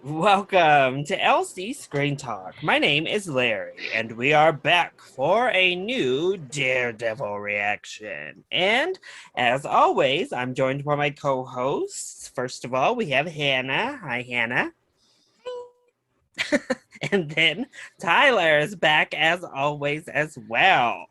Welcome to LC Screen Talk. My name is Larry, and we are back for a new Daredevil reaction. And as always, I'm joined by my co-hosts. First of all, we have Hannah. Hi, Hannah. And then Tyler is back as always as well.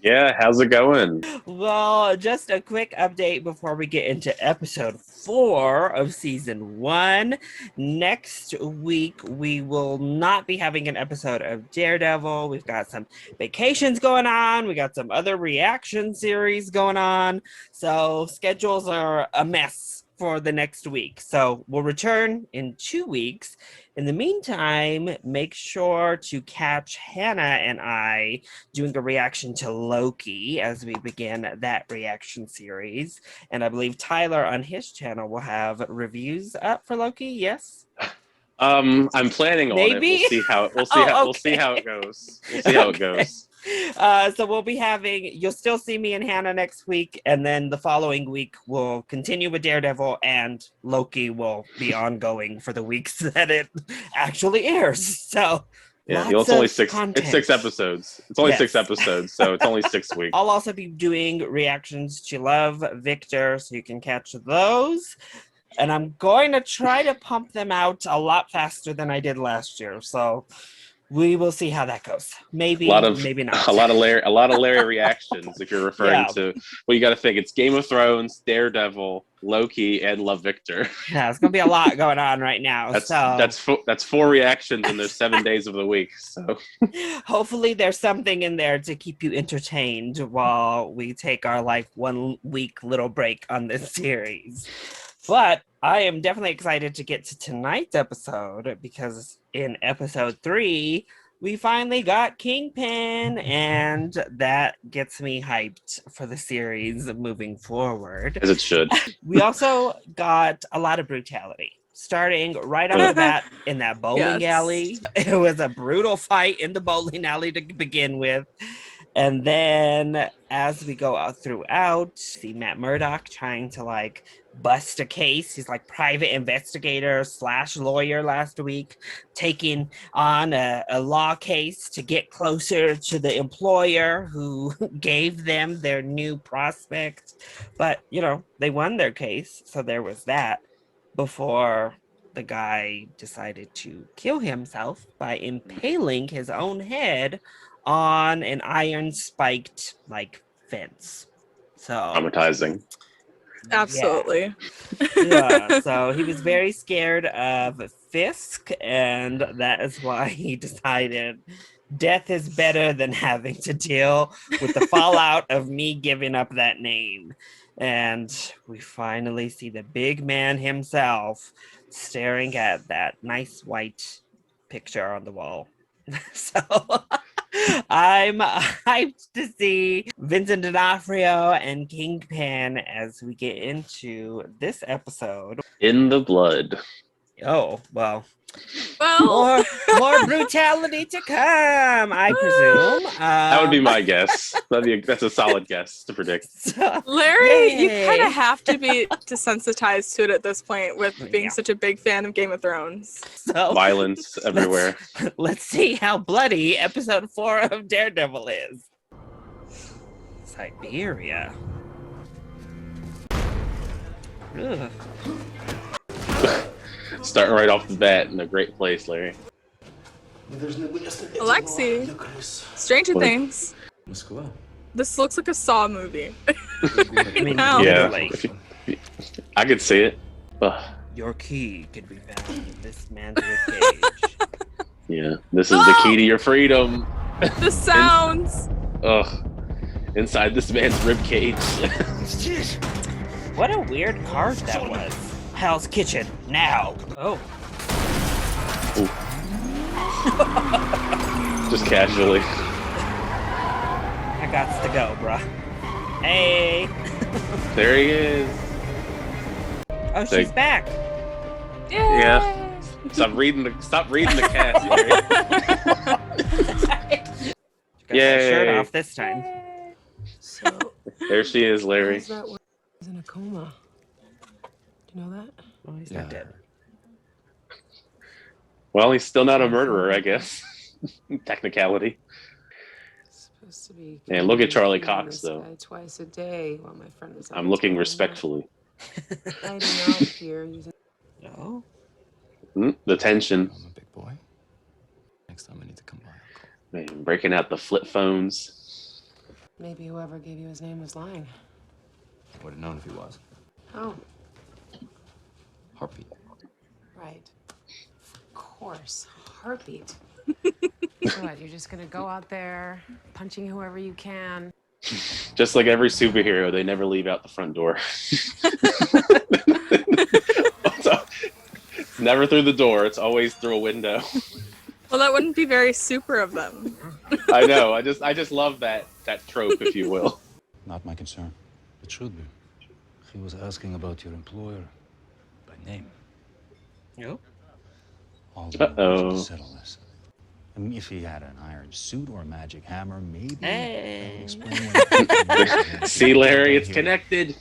Yeah, how's it going? Well, just a quick update before we get into episode 4 of season 1. Next week, we will not be having an episode of Daredevil. We've got some vacations going on, we got some other reaction series going on. So, schedules are a mess for the next week. So, we'll return in 2 weeks. In the meantime, make sure to catch Hannah and I doing a reaction to Loki as we begin that reaction series. And I believe Tyler on his channel will have reviews up for Loki. Yes? I'm planning on it. Maybe? We'll Oh, see how okay. it goes. We'll see how it Okay. goes. So we'll be having, you'll still see me and Hannah next week, and then the following week we'll continue with Daredevil, and Loki will be ongoing for the weeks that it actually airs. So Yeah, lots it's only of six. It's content. 6 episodes. It's only six Yes. episodes, so it's only 6 weeks. I'll also be doing reactions to Love Victor, so you can catch those. And I'm going to try to pump them out a lot faster than I did last year. So we will see how that goes. A lot Maybe, of maybe not. a lot of Larry reactions. If you're referring Yeah. to, well, you got to think it's Game of Thrones, Daredevil, Loki, and Love Victor. Yeah, it's gonna be a lot going on right now. That's four reactions, and there's 7 days of the week. So Hopefully there's something in there to keep you entertained while we take our 1 week little break on this series. But I am definitely excited to get to tonight's episode because in episode 3, we finally got Kingpin, and that gets me hyped for the series moving forward. as it should. We also got a lot of brutality. Starting right off the bat in that bowling alley. It was a brutal fight in the bowling alley to begin with. And then as we go out throughout, see Matt Murdock trying to bust a case. He's like private investigator / lawyer last week, taking on a law case to get closer to the employer who gave them their new prospect. But, they won their case. So there was that before the guy decided to kill himself by impaling his own head on an iron spiked fence. So Traumatizing. Absolutely. yeah. So he was very scared of Fisk, and that is why he decided death is better than having to deal with the fallout of me giving up that name. And we finally see the big man himself staring at that nice white picture on the wall. So I'm hyped to see Vincent D'Onofrio and Kingpin as we get into this episode. In the blood. Oh, well, Well, more brutality to come, I presume. That would be my guess. That's a solid guess to predict. Larry, you Yay. kind of have to be desensitized to it at this point with being Yeah. such a big fan of Game of Thrones. So Violence everywhere. let's see how bloody episode 4 of Daredevil is. Siberia. Ugh. Starting right off the bat in a great place, Larry. Alexi, Stranger What? Things. This looks like a Saw movie. I mean, Now. Yeah, literally. I could see it. Ugh. Your key could be found in this man's ribcage. Yeah, this is the key to your freedom. The sounds. Ugh. Inside this man's ribcage. What a weird card that was. Hell's Kitchen, now. Oh. Just casually. I got to go, bruh. Hey. There he is. Oh, she's back. Yay. Yeah. Stop reading the cast, Larry. She got her shirt Yay. off this time. So, There she is, Larry. how's that work? He's in a coma. Do you know that? Oh, he's not dead. Well, he's still not a murderer, I guess. Technicality. Supposed to be. And look at Charlie feeding Cox, this though. guy twice a day while my friend is. I'm looking respectfully. Hiding out here using. No. The tension. I'm a big boy. Next time I need to come by, I'll call. Man, breaking out the flip phones. Maybe whoever gave you his name was lying. I would have known if he was. Oh, Heartbeat. right. Of course, heartbeat. So what? You're just gonna go out there punching whoever you can. Just like every superhero, they never leave out the front door. It's never through the door. It's always through a window. Well, that wouldn't be very super of them. I know. I just love that trope, if you will. Not my concern. It should be. He was asking about your employer by name. No. All we Uh-oh. need to settle this. I mean, if he had an iron suit or a magic hammer, maybe Hey. that would explain why. See, Larry, it's connected.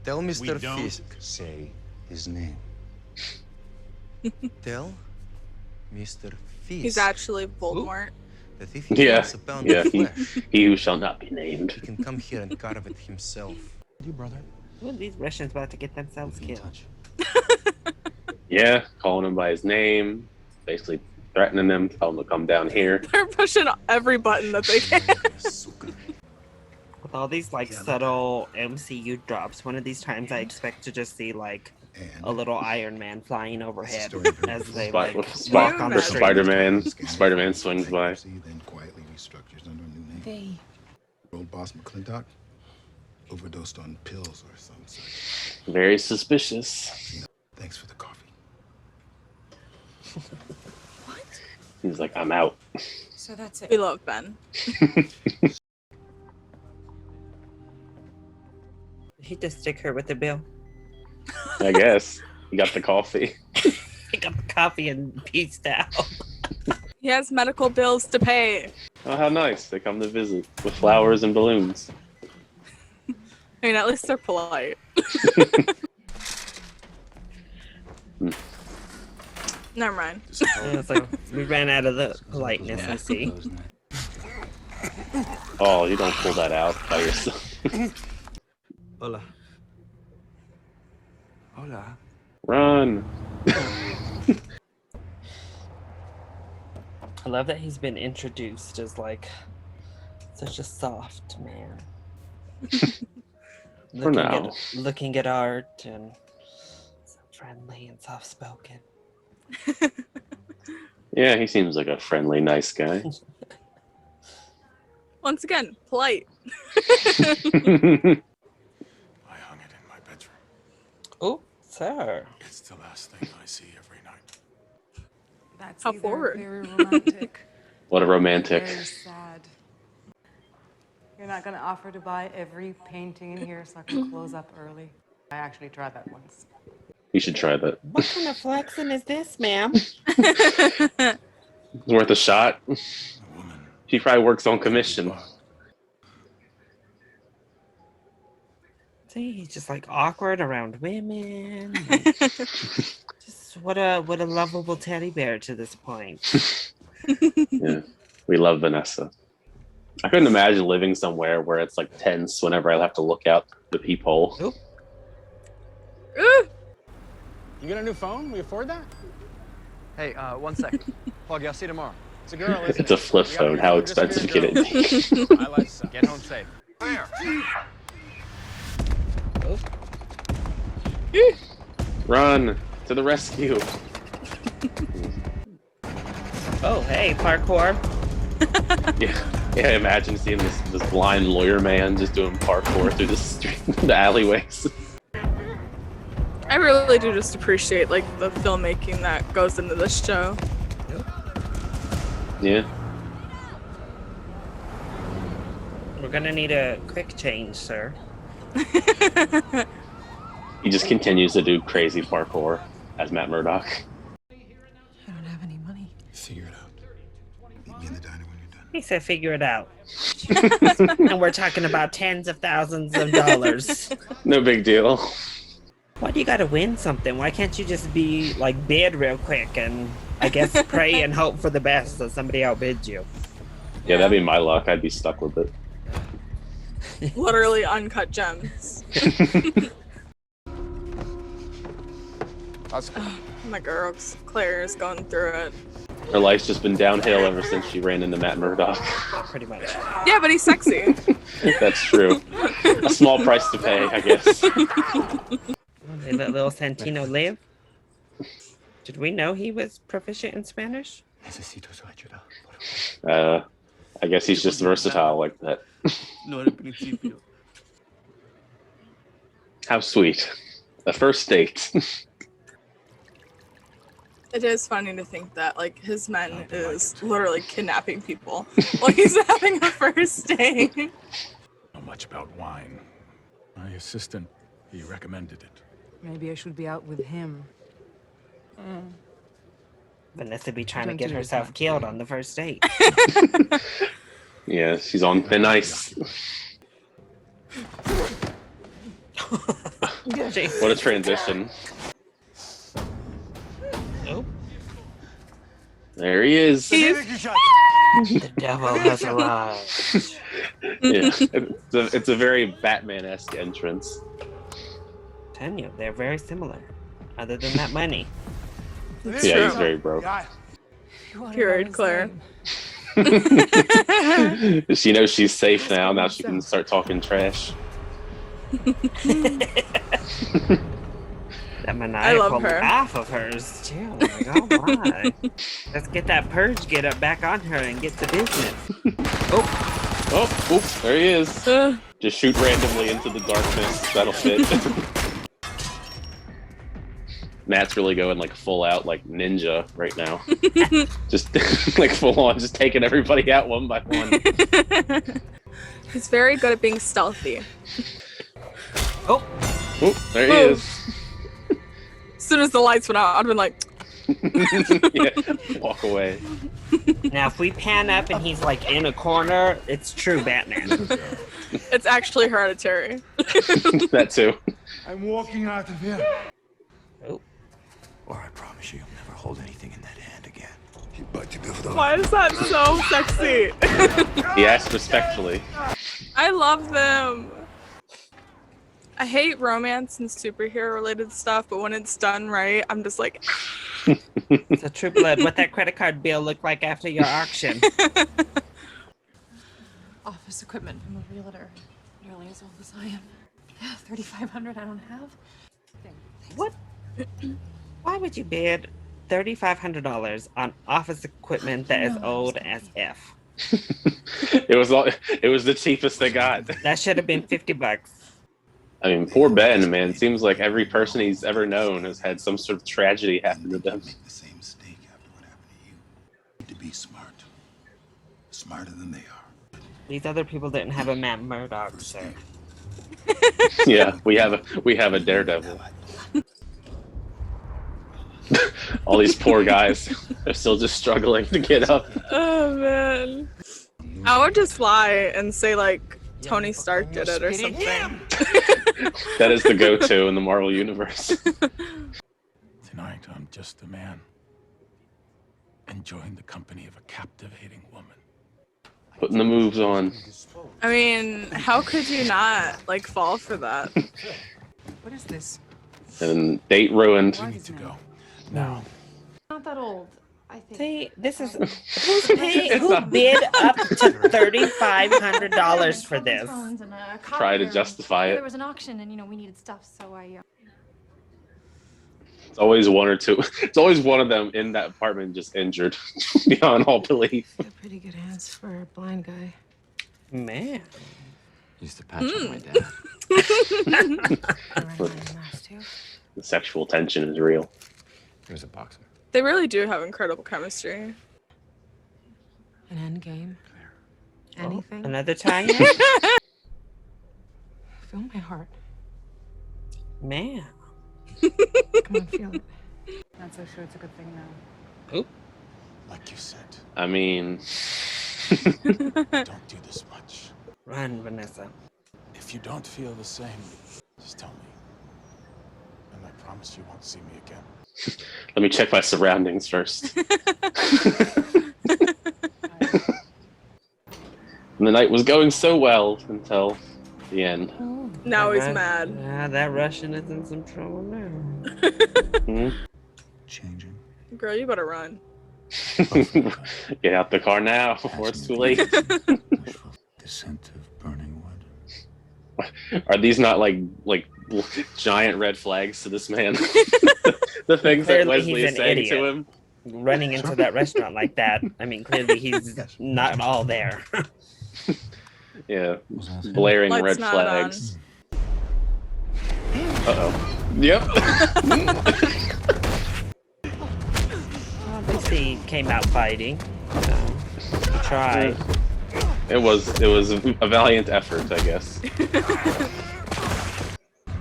Tell Mr. Don't Fisk. say his name. Tell Mr. Fisk. He's actually Voldemort. that if he Yeah, wants a pound yeah. of flesh, He who shall not be named. he can come here and carve it himself. You, brother. Well, these Russians about to get themselves We'll be in killed. touch. Yeah, calling him by his name, basically threatening them, telling him to come down here. They're pushing every button that they can. With all these like subtle MCU drops, one of these times I expect to just see like a little Iron Man flying overhead as they like walk on the street. Spider-Man swings by. Then quietly restructures under a new name. They. Old boss McClintock overdosed on pills or some such. Very suspicious. Thanks for the coffee. He's like, I'm out. So that's We it. love Ben. He just stick her with the bill. I guess. He got the coffee. Pick up the coffee and peaced out. He has medical bills to pay. Oh, how nice. They come to visit with flowers and balloons. I mean, at least they're polite. Never mind. And it's like we ran out of the politeness. I see. Oh, you don't pull that out by yourself. Hola. Hola. Run. I love that he's been introduced as like such a soft man. For now. Looking at art and so friendly and soft spoken. Yeah, he seems like a friendly, nice guy. Once again, polite. I hung it in my bedroom. Oh, sir. It's the last thing I see every night. That's How either forward. very romantic. What a romantic. Very sad. You're not going to offer to buy every painting in here so I can close up early? I actually tried that once. You should try that. What kind of flexing is this, ma'am? It's worth a shot. A woman. She probably works on commission. See, he's just like awkward around women. Just what a lovable teddy bear to this point. Yeah, we love Vanessa. I couldn't imagine living somewhere where it's like tense whenever I have to look out the peephole. Oop. Ooh, You got a new phone? We afford that? Hey, 1 second. Pluggy, I'll see you tomorrow. It's a girl, isn't It's a flip We gotta phone. get How her just to be expensive a can it girl. be? My life sucks. Get home safe. Run to the rescue. Oh, hey, parkour. Yeah. Imagine seeing this blind lawyer man just doing parkour through the street, the alleyways. I really do just appreciate like the filmmaking that goes into this show. Yeah. We're gonna need a quick change, sir. He just continues to do crazy parkour as Matt Murdock. I don't have any money. Figure it out. Meet me in the diner when you're done. He said, "Figure it out." And we're talking about tens of thousands of dollars. No big deal. Why do you gotta win something? Why can't you just be like bid real quick and I guess pray and hope for the best so somebody outbids you? Yeah, that'd be my luck. I'd be stuck with it. Literally uncut gems. My girl, Claire is going through it. Her life's just been downhill ever since she ran into Matt Murdock. Pretty much. Yeah, but he's sexy. That's true. A small price to pay, I guess. They let little Santino live. Did we know he was proficient in Spanish? I guess he's just versatile like that. How sweet. The first date. It is funny to think that like his men is literally kidnapping people while he's having a first date. Not much about wine. My assistant, he recommended it. Maybe I should be out with him. Vanessa be trying to Don't get do this, herself Matt. killed on the first date. Yeah, she's on thin ice. What a transition. Oh, There he is. the devil has arrived. Yeah, it's a very Batman-esque entrance. Telling you, they're very similar. Other than that money. It's Yeah, true. he's very broke. Period, Claire. She knows she's safe now. Now she can start talking trash. That maniacal her. laugh of hers, too. Like, oh my. Let's get that purge get up back on her and get to business. Oh, oops, there he is. Just shoot randomly into the darkness. That'll fit. Matt's really going like full out like ninja right now. Just like full on, just taking everybody out one by one. He's very good at being stealthy. Oh, There he is. As soon as the lights went out, I'd been like, Yeah, walk away. now if we pan up and he's like in a corner, it's true Batman. it's actually hereditary. That too. I'm walking out of here. Oh, Or I promise you, you'll never hold anything in that hand again. Why is that so sexy? He asked respectfully. I love them. I hate romance and superhero related stuff, but when it's done right, I'm just like, so True Blood, what that credit card bill looked like after your auction? Office equipment from a realtor. Nearly as old as I am. 3,500 I don't have. What? Why would you bid $3,500 on office equipment that is old as F? It was the cheapest they got. That should have been $50. I mean, poor Ben, man. It seems like every person he's ever known has had some sort of tragedy happen to them. Make the same mistake after what happened to you. You need to be smart. Smarter than they are. These other people didn't have a Matt Murdock, sir. Yeah, we have a Daredevil. All these poor guys are still just struggling to get up. oh man. I would just lie and say like Tony Stark did it or something. That is the go-to in the Marvel universe. Tonight, I'm just a man, enjoying the company of a captivating woman. Putting the moves on. I mean, how could you not like fall for that? What is this? And date ruined. We need to go. Now. Not that old, I think. See, this is who bid up to $3,500 for this. Try to justify it. There was an auction, and we needed stuff, so I. It's always one or two. It's always one of them in that apartment just injured beyond all belief. Pretty good hands for a blind guy. Man. Used to patch up my dad. The sexual tension is real. He was a boxer. They really do have incredible chemistry. An end game. Anything. Another time? Feel my heart. Man. Come on, feel it. Not so sure it's a good thing now. Oop. Like you said, I mean, don't do this much. Run, Vanessa. If you don't feel the same, just tell me. And promise you won't see me again. Let me check my surroundings first. And the night was going so well until the end. Now That he's Ru- mad. that Russian is in some trouble now. Mhm. Changing. Girl, you better run. Get out the car now before it's too late. Wishful. The scent of burning wood. Are these not like giant red flags to this man? The things that Clearly Wesley he's is an saying idiot. to him. Running into that restaurant like that. I mean, clearly he's not all there. Yeah, Was that him? blaring Lights red not flags. Uh-oh. Yep. Obviously came out fighting. Tried. It was a valiant effort, I guess.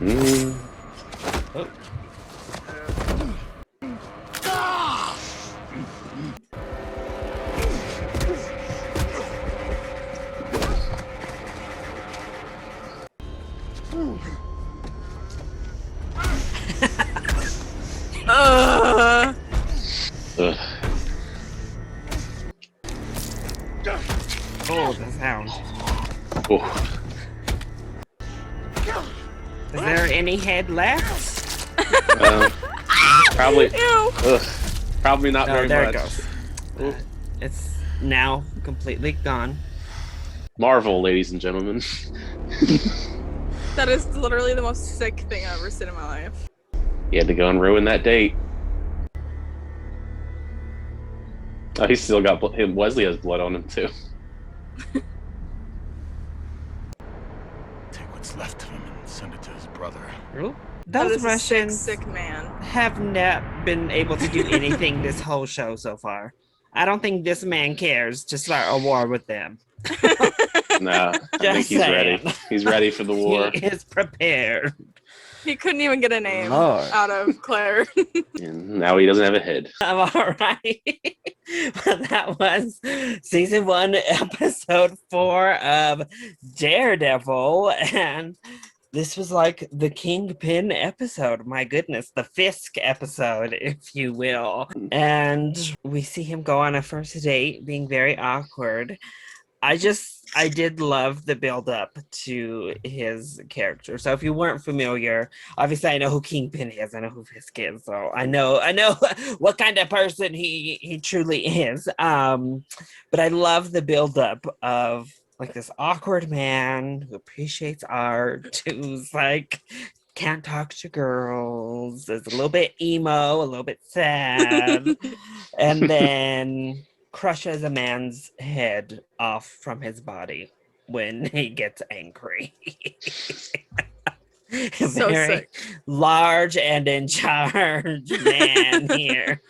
Mm. Oh. Ugh. Ugh. Oh, the sound. Oh. Is there any head left? Probably. Ew. Ugh. Probably not Oh, very there much. it goes. Ooh. It's now completely gone. Marvel, ladies and gentlemen. That is literally the most sick thing I've ever seen in my life. He had to go and ruin that date. Oh, he's still got him. Wesley has blood on him too. Take what's left of him and send it to his brother. Ooh. That Those is a Russians sick man. have not been able to do anything this whole show so far. I don't think this man cares to start a war with them. Nah, I think Just he's ready. saying. He's ready for the war. He is prepared. He couldn't even get a name Lord. out of Claire. And now he doesn't have a head. I'm all right. Well, that was season 1, episode 4 of Daredevil. And this was like the Kingpin episode. My goodness, the Fisk episode, if you will. And we see him go on a first date, being very awkward. I did love the build up to his character. So if you weren't familiar, obviously I know who Kingpin is. I know who Fisk is. So I know what kind of person he truly is. But I love the build up of like this awkward man who appreciates art, who's like can't talk to girls, is a little bit emo, a little bit sad, and then crushes a man's head off from his body when he gets angry. So Very sick. large and in charge man here.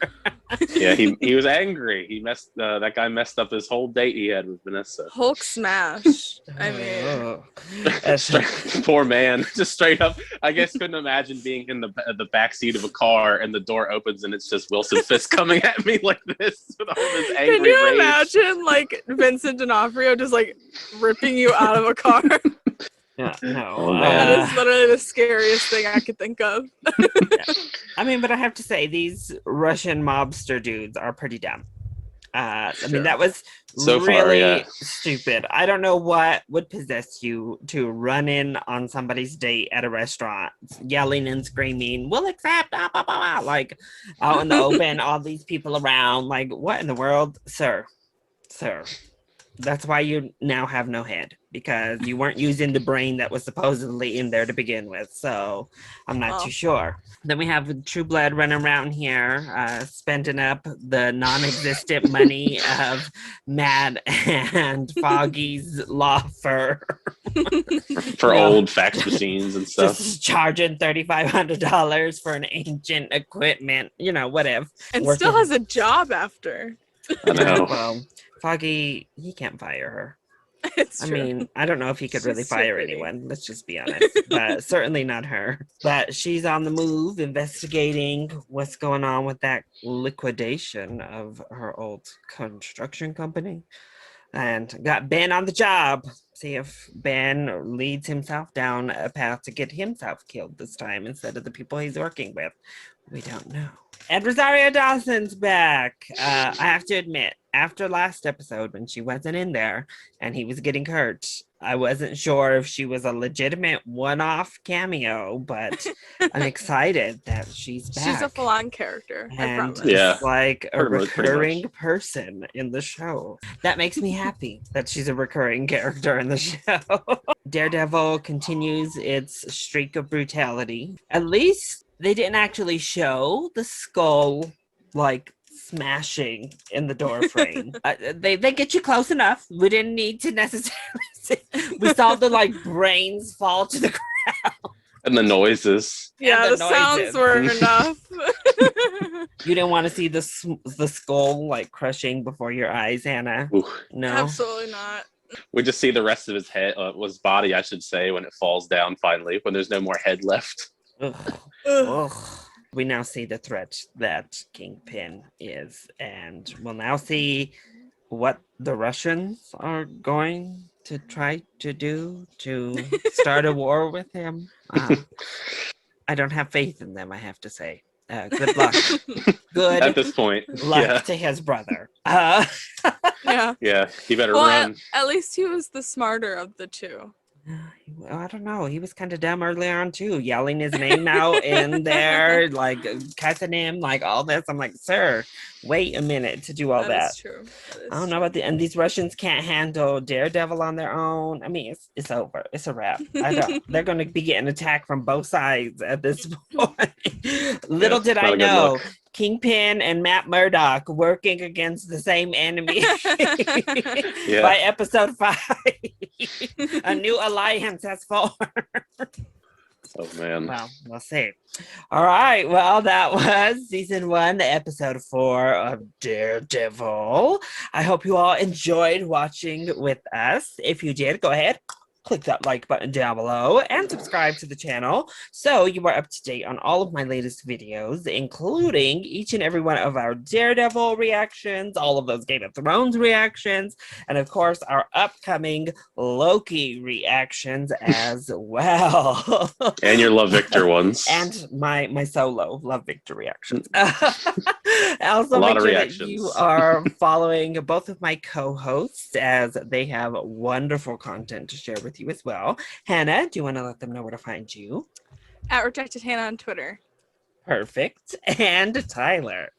Yeah, he was angry. He messed. That guy messed up his whole date he had with Vanessa. Hulk smash. I mean, Oh. That's- Poor man, just straight up. I guess couldn't imagine being in the back seat of a car and the door opens and it's just Wilson Fisk coming at me like this with all this angry can you rage. imagine like Vincent D'Onofrio just like ripping you out of a car? Yeah, no. Oh, man. That is literally the scariest thing I could think of. I mean, but I have to say, these Russian mobster dudes are pretty dumb. I mean, that was So far, really yeah. stupid. I don't know what would possess you to run in on somebody's date at a restaurant, yelling and screaming, "We'll accept," like out in the open, all these people around. Like, what in the world, sir? That's why you now have no head, because you weren't using the brain that was supposedly in there to begin with. So I'm not too sure. Then we have True Blood running around here, spending up the non-existent money of Matt and Foggy's law firm. For Yeah. old fax machines and stuff. Just charging $3,500 for an ancient equipment, whatever. And Working- still has a job after. I know. Well, Foggy, he can't fire her. It's I true. mean, I don't know if he could She's really so fire pretty. anyone. Let's just be honest. But certainly not her. But she's on the move, investigating what's going on with that liquidation of her old construction company. And got Ben on the job. See if Ben leads himself down a path to get himself killed this time instead of the people he's working with. We don't know. And Rosario Dawson's back. I have to admit, after last episode when she wasn't in there and he was getting hurt, I wasn't sure if she was a legitimate one-off cameo, but I'm excited that she's back. She's a full-on character, I And promise. Yeah. like a Pretty much. recurring person in the show. That makes me happy that she's a recurring character in the show. Daredevil continues its streak of brutality. At least they didn't actually show the skull like smashing in the door frame. They get you close enough. We didn't need to necessarily see. We saw the like brains fall to the ground. And the noises. Yeah, And the sounds were enough. You didn't want to see the skull like crushing before your eyes, Hannah? Ooh. No. Absolutely not. We just see the rest of his head, his body, I should say, when it falls down finally, when there's no more head left. Ugh. Ugh. We now see the threat that Kingpin is, and we'll now see what the Russians are going to try to do to start a war with him. I don't have faith in them, I have to say. Good luck. Good At this point. luck to his brother. Yeah. Yeah, he better Well, run. at least he was the smarter of the two. I don't know. He was kind of dumb early on too, yelling his name out in there, like cussing him, like all this. I'm like, sir, wait a minute to do all that. That is true. I don't know about and these Russians can't handle Daredevil on their own. I mean, it's over. It's a wrap. They're going to be getting attacked from both sides at this point. Little did I know, Kingpin and Matt Murdock working against the same enemy by episode 5. A new alliance has formed. Oh man. Well, we'll see. All right. Well, that was season 1, episode 4 of Daredevil. I hope you all enjoyed watching with us. If you did, go ahead, click that like button down below and subscribe to the channel so you are up to date on all of my latest videos, including each and every one of our Daredevil reactions, all of those Game of Thrones reactions, and of course our upcoming Loki reactions as well. And your Love Victor ones. And my solo Love Victor reactions. Also, A lot make of sure reactions. that you are following both of my co-hosts as they have wonderful content to share with you as well. Hannah, do you want to let them know where to find you? At Rejected Hannah on Twitter. Perfect. And Tyler.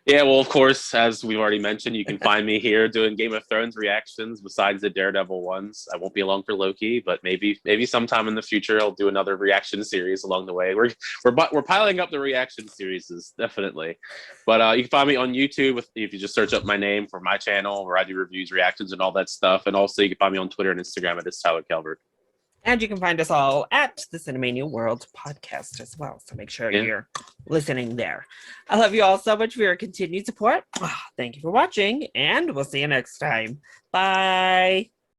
Yeah, well, of course, as we've already mentioned, you can find me here doing Game of Thrones reactions besides the Daredevil ones. I won't be along for Loki, but maybe sometime in the future I'll do another reaction series along the way. We're piling up the reaction series, definitely. But you can find me on YouTube if you just search up my name for my channel where I do reviews, reactions, and all that stuff. And also you can find me on Twitter and Instagram at Tyler Calvert. And you can find us all at the Cinemania World podcast as well. So make sure you're listening there. I love you all so much for your continued support. Thank you for watching, and we'll see you next time. Bye.